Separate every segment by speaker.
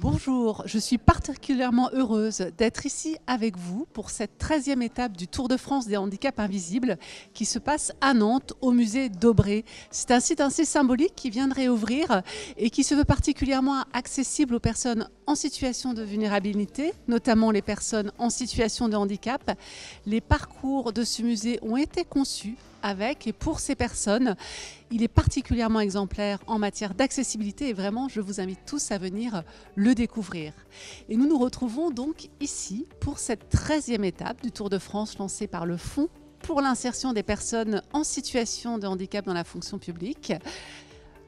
Speaker 1: Bonjour, je suis particulièrement heureuse d'être ici avec vous pour cette 13e étape du Tour de France des handicaps invisibles qui se passe à Nantes au musée d'Aubrey. C'est un site assez symbolique qui vient de réouvrir et qui se veut particulièrement accessible aux personnes en situation de vulnérabilité, notamment les personnes en situation de handicap. Les parcours de ce musée ont été conçus avec et pour ces personnes. Il est particulièrement exemplaire en matière d'accessibilité et vraiment, je vous invite tous à venir le découvrir. Et nous nous retrouvons donc ici pour cette 13e étape du Tour de France lancée par le Fonds pour l'insertion des personnes en situation de handicap dans la fonction publique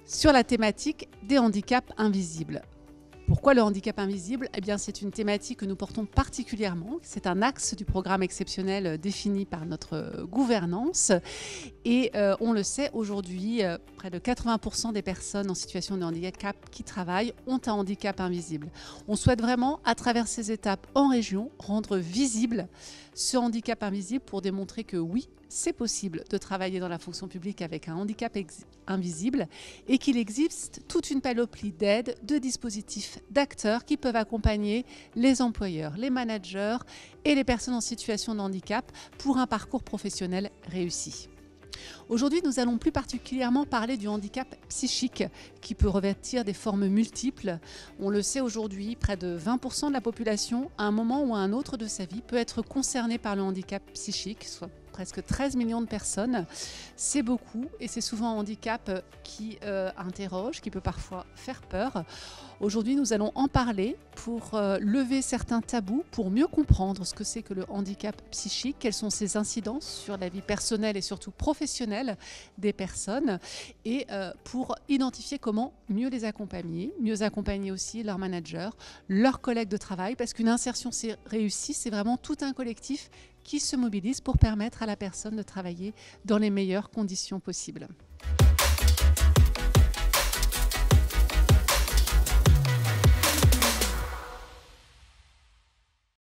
Speaker 1: sur la thématique des handicaps invisibles. Pourquoi le handicap invisible ? Eh bien, c'est une thématique que nous portons particulièrement. C'est un axe du programme exceptionnel défini par notre gouvernance. Et on le sait, aujourd'hui, près de 80% des personnes en situation de handicap qui travaillent ont un handicap invisible. On souhaite vraiment, à travers ces étapes en région, rendre visible ce handicap invisible pour démontrer que oui, c'est possible de travailler dans la fonction publique avec un handicap invisible et qu'il existe toute une panoplie d'aides, de dispositifs, d'acteurs qui peuvent accompagner les employeurs, les managers et les personnes en situation de handicap pour un parcours professionnel réussi. Aujourd'hui, nous allons plus particulièrement parler du handicap psychique qui peut revêtir des formes multiples. On le sait aujourd'hui, près de 20% de la population, à un moment ou à un autre de sa vie, peut être concernée par le handicap psychique, soit presque 13 millions de personnes. C'est beaucoup et c'est souvent un handicap qui interroge, qui peut parfois faire peur. Aujourd'hui, nous allons en parler pour lever certains tabous, pour mieux comprendre ce que c'est que le handicap psychique, quelles sont ses incidences sur la vie personnelle et surtout professionnelle des personnes et pour identifier comment mieux les accompagner, mieux accompagner aussi leurs managers, leurs collègues de travail, parce qu'une insertion réussie, c'est vraiment tout un collectif qui se mobilise pour permettre à la personne de travailler dans les meilleures conditions possibles.